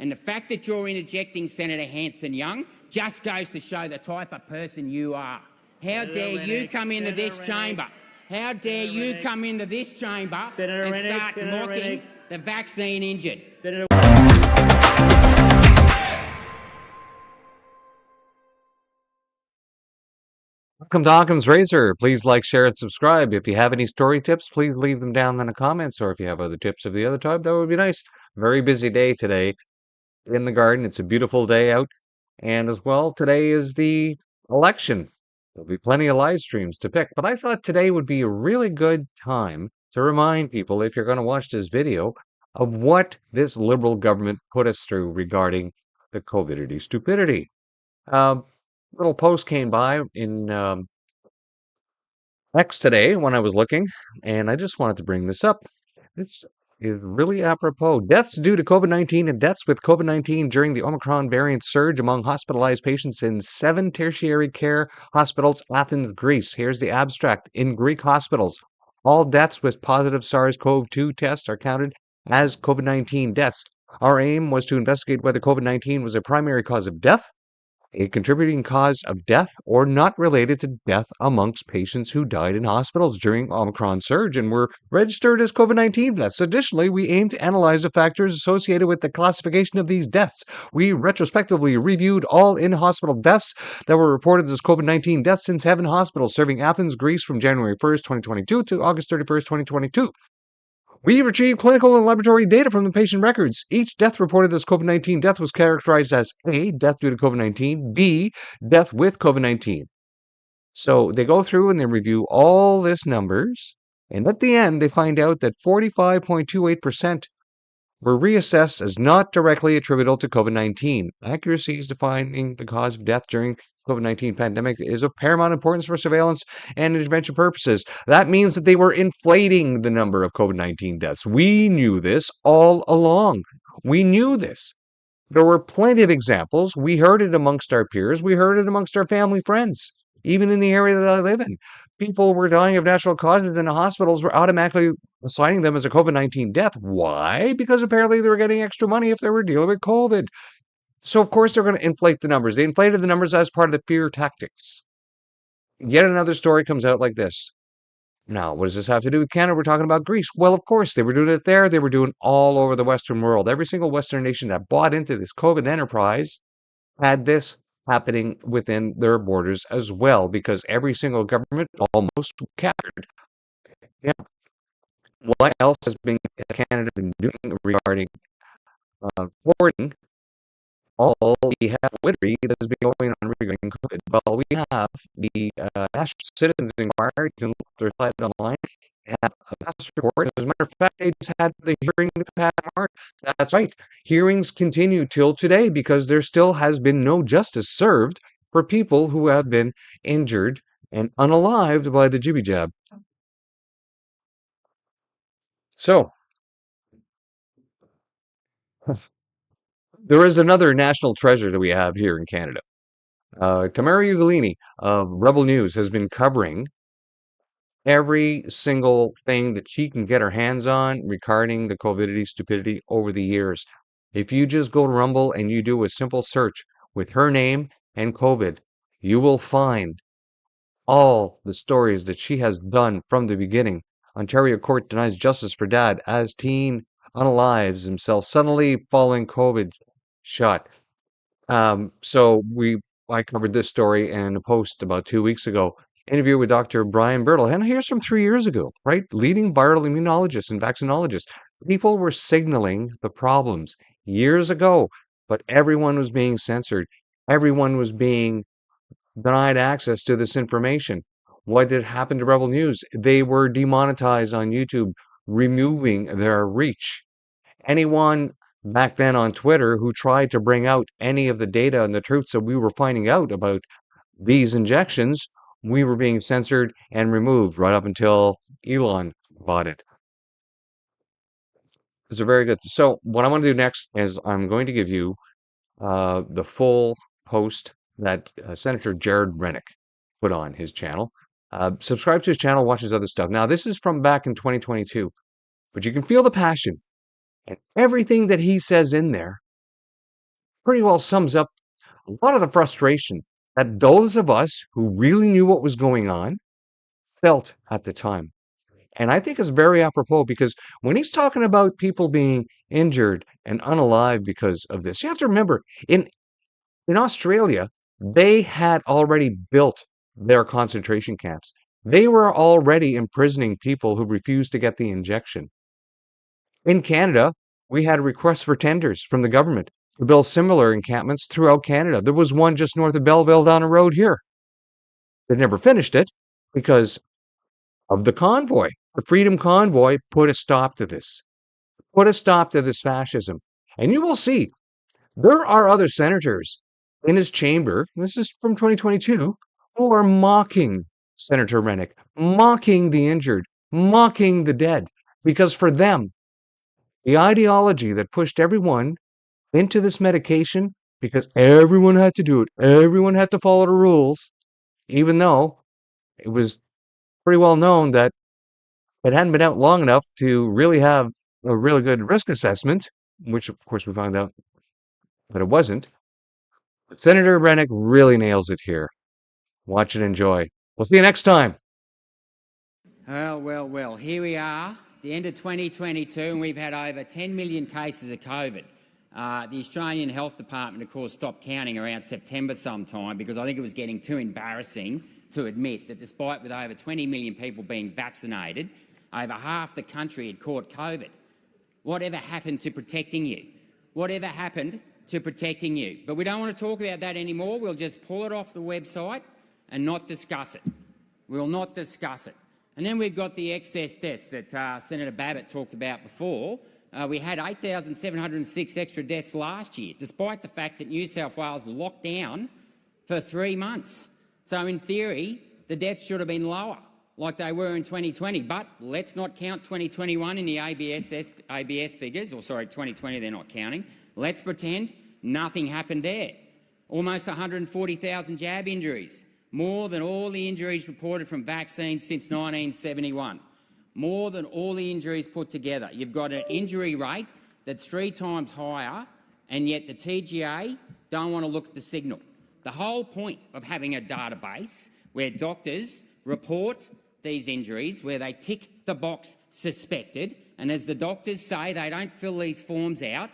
And the fact that you're interjecting Senator Hanson-Young just goes to show the type of person you are. How dare you come into this chamber? How dare you come into this chamber and start mocking the vaccine injured? Welcome to Occam's Razor. Please like, share, and subscribe. If you have any story tips, please leave them down in the comments, or if you have other tips of the other type, that would be nice. Very busy day today in the garden. It's a beautiful day out. And as well, today is the election. There'll be plenty of live streams to pick. But I thought today would be a really good time to remind people, if you're going to watch this video, of what this Liberal government put us through regarding the COVIDity stupidity. Little post came by in X today when I was looking, and I just wanted to bring this up. This is really apropos. Deaths due to COVID-19 and deaths with COVID-19 during the Omicron variant surge among hospitalized patients in 7 tertiary care hospitals, Athens, Greece. Here's the abstract. In Greek hospitals, all deaths with positive SARS-CoV-2 tests are counted as COVID-19 deaths. Our aim was to investigate whether COVID-19 was a primary cause of death, a contributing cause of death, or not related to death amongst patients who died in hospitals during Omicron surge and were registered as COVID-19 deaths. Additionally, we aim to analyze the factors associated with the classification of these deaths. We retrospectively reviewed all in-hospital deaths that were reported as COVID-19 deaths in 7 hospitals serving Athens, Greece from January 1st, 2022 to August 31st, 2022. We retrieved clinical and laboratory data from the patient records. Each death reported as COVID-19 death was characterized as A, death due to COVID-19, B, death with COVID-19. So they go through and they review all this numbers, and at the end they find out that 45.28% were reassessed as not directly attributable to COVID-19. Accuracy is defining the cause of death during COVID-19 pandemic is of paramount importance for surveillance and intervention purposes. That means that they were inflating the number of COVID-19 deaths. We knew this all along. We knew this. There were plenty of examples. We heard it amongst our peers. We heard it amongst our family friends. Even in the area that I live in, people were dying of natural causes and the hospitals were automatically assigning them as a COVID-19 death. Why? Because apparently they were getting extra money if they were dealing with COVID. So of course they're going to inflate the numbers. They inflated the numbers as part of the fear tactics. Yet another story comes out like this. Now, what does this have to do with Canada? We're talking about Greece. Well, of course, they were doing it there. They were doing all over the Western world. Every single Western nation that bought into this COVID enterprise had this happening within their borders as well, because every single government almost captured. Yeah. What else has Canada been doing regarding reporting all the half-wittery that has been going on regarding COVID? Well, we have the National Citizens Inquiry. You can look their site online. Have a past report. As a matter of fact, they just had the hearing to Pat Mark. That's right. Hearings continue till today because there still has been no justice served for people who have been injured and unalived by the jibby jab. So, there is another national treasure that we have here in Canada. Tamara Ugolini of Rebel News has been covering every single thing that she can get her hands on regarding the COVIDity stupidity over the years. If you just go to Rumble and you do a simple search with her name and COVID, you will find all the stories that she has done from the beginning. Ontario court denies justice for dad as teen unalives himself suddenly following COVID shot. So I covered this story in a post about 2 weeks ago. Interview with Dr. Brian Birtle, and here's from 3 years ago, right? Leading viral immunologists and vaccinologists. People were signaling the problems years ago, but everyone was being censored. Everyone was being denied access to this information. What did happen to Rebel News? They were demonetized on YouTube, removing their reach. Anyone back then on Twitter who tried to bring out any of the data and the truths that we were finding out about these injections, we were being censored and removed right up until Elon bought it. It's a very good. So what I want to do next is I'm going to give you the full post that Senator Gerard Rennick put on his channel. Subscribe to his channel, watch his other stuff. Now, this is from back in 2022, but you can feel the passion and everything that he says in there pretty well sums up a lot of the frustration that those of us who really knew what was going on felt at the time. And I think it's very apropos because when he's talking about people being injured and unalive because of this, you have to remember in Australia, they had already built their concentration camps. They were already imprisoning people who refused to get the injection. In Canada, we had requests for tenders from the government to build similar encampments throughout Canada. There was one just north of Belleville down the road here. They never finished it because of the convoy. The Freedom Convoy put a stop to this, put a stop to this fascism. And you will see there are other senators in his chamber, this is from 2022, who are mocking Senator Rennick, mocking the injured, mocking the dead. Because for them, the ideology that pushed everyone into this medication, because everyone had to do it, everyone had to follow the rules, even though it was pretty well known that it hadn't been out long enough to really have a really good risk assessment, which of course we found out that it wasn't. But Senator Rennick really nails it here. Watch and enjoy. We'll see you next time. Well, here we are, the end of 2022, and we've had over 10 million cases of COVID. The Australian Health Department, of course, stopped counting around September sometime because I think it was getting too embarrassing to admit that despite with over 20 million people being vaccinated, over half the country had caught COVID. Whatever happened to protecting you? Whatever happened to protecting you? But we don't want to talk about that anymore. We'll just pull it off the website and not discuss it. We'll not discuss it. And then we've got the excess deaths that Senator Babbitt talked about before. We had 8,706 extra deaths last year, despite the fact that New South Wales locked down for 3 months. So in theory, the deaths should have been lower, like they were in 2020. But let's not count 2021 in the ABS figures, or sorry, 2020 they're not counting. Let's pretend nothing happened there. Almost 140,000 jab injuries, more than all the injuries reported from vaccines since 1971. More than all the injuries put together. You've got an injury rate that's 3 times higher, and yet the TGA don't want to look at the signal. The whole point of having a database where doctors report these injuries, where they tick the box suspected, and as the doctors say, they don't fill these forms out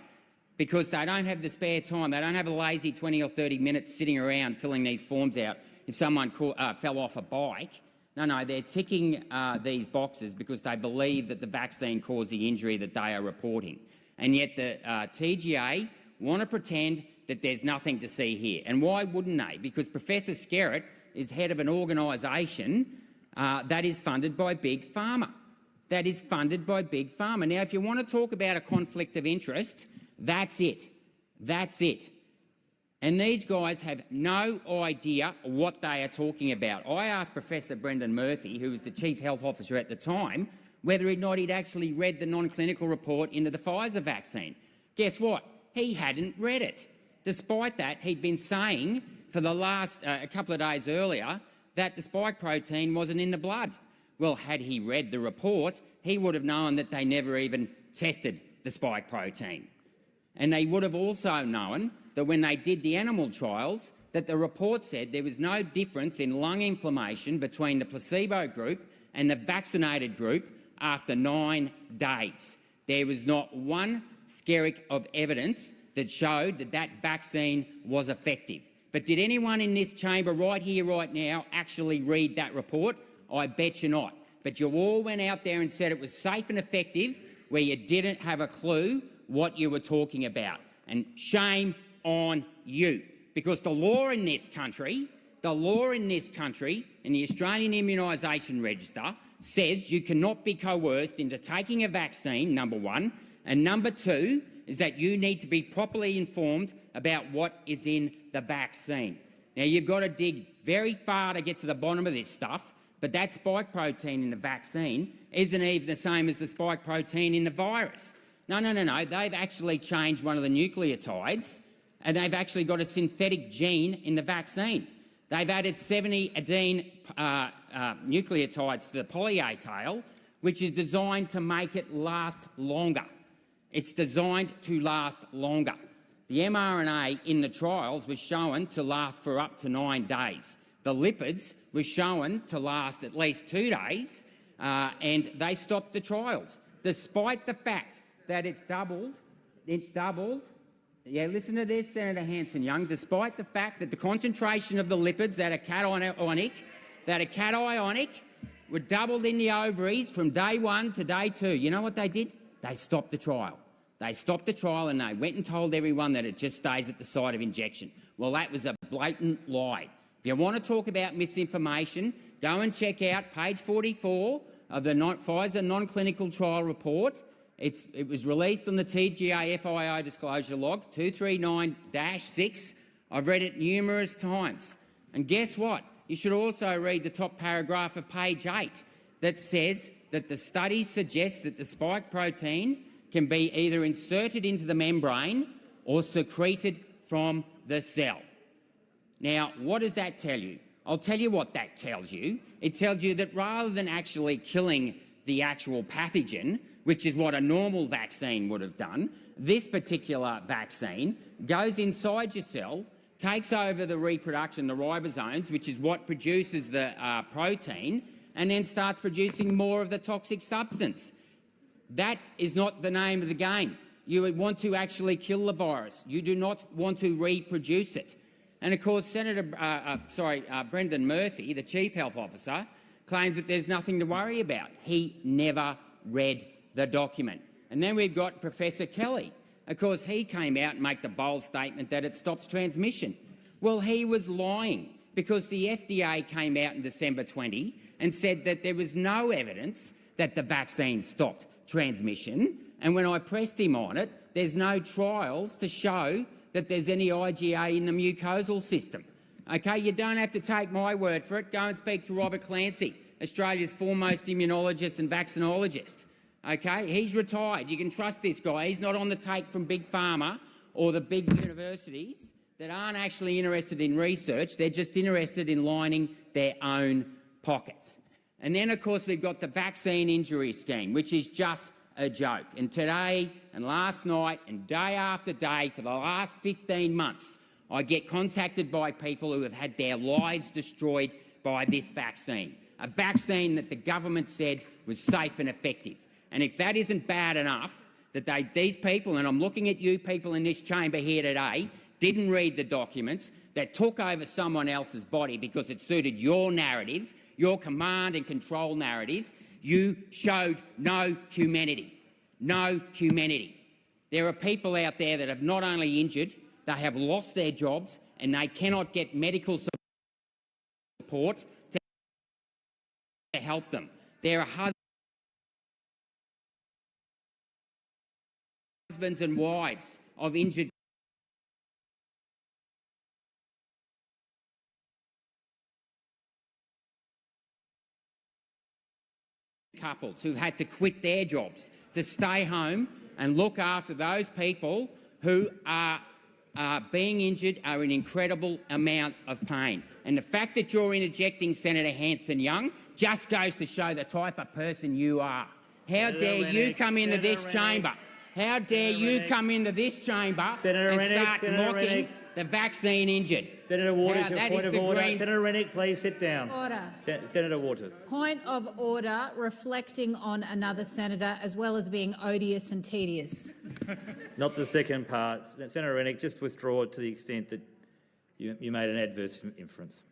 because they don't have the spare time. They don't have a lazy 20 or 30 minutes sitting around filling these forms out if someone fell off a bike. No, they're ticking these boxes because they believe that the vaccine caused the injury that they are reporting. And yet the TGA want to pretend that there's nothing to see here. And why wouldn't they? Because Professor Skerritt is head of an organisation that is funded by Big Pharma. That is funded by Big Pharma. Now, if you want to talk about a conflict of interest, that's it. That's it. And these guys have no idea what they are talking about. I asked Professor Brendan Murphy, who was the Chief Health Officer at the time, whether or not he'd actually read the non-clinical report into the Pfizer vaccine. Guess what? He hadn't read it. Despite that, he'd been saying for the last a couple of days earlier that the spike protein wasn't in the blood. Well, had he read the report, he would have known that they never even tested the spike protein. And they would have also known that when they did the animal trials, that the report said there was no difference in lung inflammation between the placebo group and the vaccinated group after 9 days. There was not one skerrick of evidence that showed that that vaccine was effective. But did anyone in this chamber right here, right now, actually read that report? I bet you not. But you all went out there and said it was safe and effective where you didn't have a clue what you were talking about. And shame on you. Because the law in this country, in the Australian Immunisation Register, says you cannot be coerced into taking a vaccine, number one, and number two is that you need to be properly informed about what is in the vaccine. Now, you've got to dig very far to get to the bottom of this stuff, but that spike protein in the vaccine isn't even the same as the spike protein in the virus. No. They've actually changed one of the nucleotides and they've actually got a synthetic gene in the vaccine. They've added 70 adenine nucleotides to the poly-A-tail, which is designed to make it last longer. It's designed to last longer. The mRNA in the trials was shown to last for up to 9 days. The lipids was shown to last at least 2 days, and they stopped the trials, despite the fact that it doubled, yeah, listen to this, Senator Hanson-Young, despite the fact that the concentration of the lipids that are cationic were doubled in the ovaries from day 1 to day 2. You know what they did? They stopped the trial. They stopped the trial and they went and told everyone that it just stays at the site of injection. Well, that was a blatant lie. If you want to talk about misinformation, go and check out page 44 of the Pfizer non-clinical trial report. It was released on the TGA FIO disclosure log 239-6. I've read it numerous times. And guess what? You should also read the top paragraph of page 8 that says that the study suggests that the spike protein can be either inserted into the membrane or secreted from the cell. Now, what does that tell you? I'll tell you what that tells you. It tells you that rather than actually killing the actual pathogen, which is what a normal vaccine would have done, this particular vaccine goes inside your cell, takes over the reproduction, the ribosomes, which is what produces the protein, and then starts producing more of the toxic substance. That is not the name of the game. You would want to actually kill the virus. You do not want to reproduce it. And of course, Brendan Murphy, the Chief Health Officer, claims that there's nothing to worry about. He never read the document. And then we've got Professor Kelly. Of course, he came out and made the bold statement that it stops transmission. Well, he was lying because the FDA came out in December 20 and said that there was no evidence that the vaccine stopped transmission. And when I pressed him on it, there's no trials to show that there's any IgA in the mucosal system. Okay, you don't have to take my word for it. Go and speak to Robert Clancy, Australia's foremost immunologist and vaccinologist. Okay, he's retired. You can trust this guy. He's not on the take from Big Pharma or the big universities that aren't actually interested in research. They're just interested in lining their own pockets. And then, of course, we've got the vaccine injury scheme, which is just a joke. And today and last night and day after day for the last 15 months, I get contacted by people who have had their lives destroyed by this vaccine, a vaccine that the government said was safe and effective. And if that isn't bad enough, that these people, and I'm looking at you people in this chamber here today, didn't read the documents, that took over someone else's body because it suited your narrative, your command and control narrative, you showed no humanity. No humanity. There are people out there that have not only injured, they have lost their jobs and they cannot get medical support to help them. There are husbands and wives of injured couples who've had to quit their jobs to stay home and look after those people who are being injured, are in incredible amount of pain. And the fact that you're interjecting, Senator Hanson-Young, just goes to show the type of person you are. How dare you come into this chamber? How dare you come into this chamber and start mocking the vaccine injured? Senator Waters, your point of order. Senator Rennick, please sit down. Order. Senator Waters. Point of order, reflecting on another senator as well as being odious and tedious. Not the second part. Senator Rennick, just withdraw it to the extent that you made an adverse inference.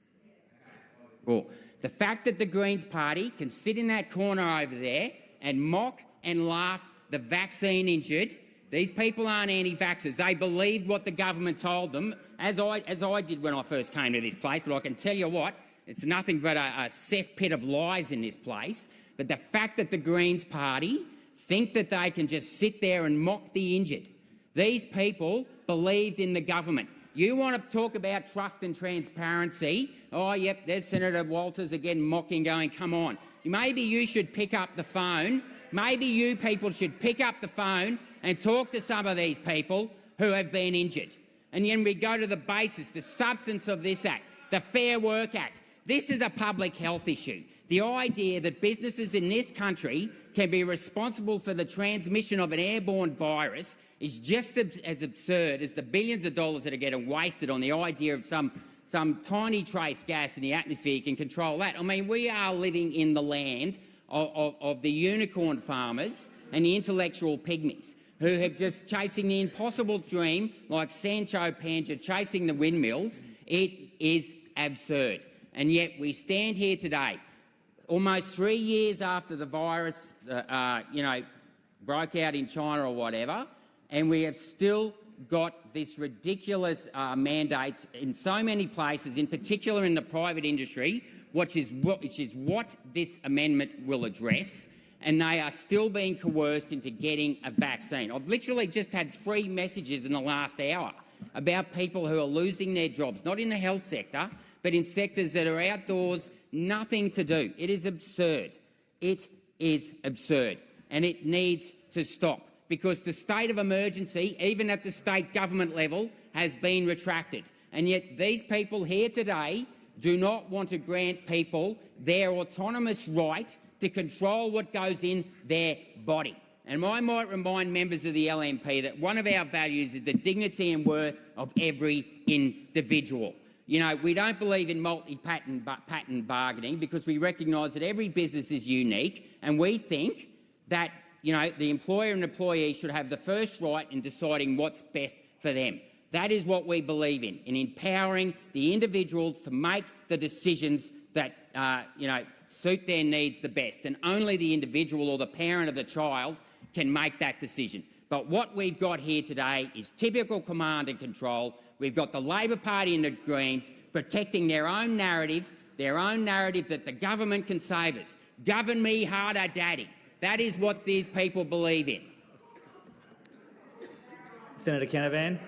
Well, the fact that the Greens party can sit in that corner over there and mock and laugh the vaccine injured. These people aren't anti-vaxxers. They believed what the government told them, as I did when I first came to this place. But I can tell you what, it's nothing but a cesspit of lies in this place. But the fact that the Greens party think that they can just sit there and mock the injured. These people believed in the government. You want to talk about trust and transparency? Oh, yep, there's Senator Walters again mocking, going, come on. Maybe you should pick up the phone. Maybe you people should pick up the phone and talk to some of these people who have been injured. And then we go to the basis, the substance of this Act, the Fair Work Act. This is a public health issue. The idea that businesses in this country can be responsible for the transmission of an airborne virus is just as absurd as the billions of dollars that are getting wasted on the idea of some tiny trace gas in the atmosphere can control that. I mean, we are living in the land of the unicorn farmers and the intellectual pygmies who have just chasing the impossible dream like Sancho Panza chasing the windmills. It is absurd. And yet we stand here today, almost 3 years after the virus, broke out in China or whatever, and we have still got this ridiculous mandates in so many places, in particular in the private industry, which is what this amendment will address, and they are still being coerced into getting a vaccine. I've literally just had 3 messages in the last hour about people who are losing their jobs, not in the health sector, but in sectors that are outdoors, nothing to do. It is absurd. It is absurd, and it needs to stop, because the state of emergency, even at the state government level, has been retracted. And yet these people here today do not want to grant people their autonomous right to control what goes in their body. And I might remind members of the LNP that one of our values is the dignity and worth of every individual. You know, we don't believe in patent bargaining because we recognise that every business is unique, and we think that, you know, the employer and employee should have the first right in deciding what's best for them. That is what we believe in empowering the individuals to make the decisions that, suit their needs the best. And only the individual or the parent of the child can make that decision. But what we've got here today is typical command and control. We've got the Labor Party and the Greens protecting their own narrative that the government can save us. Govern me harder, Daddy. That is what these people believe in. Senator Canavan.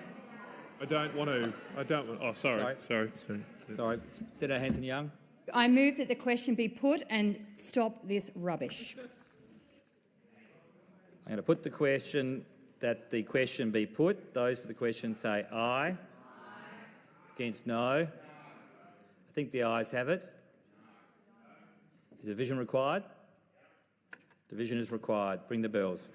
Sorry. Senator Hanson-Young. I move that the question be put and stop this rubbish. I'm going to put the question that the question be put. Those for the question say aye. Aye. Against no. I think the ayes have it. Is division required? Division is required. Bring the bells.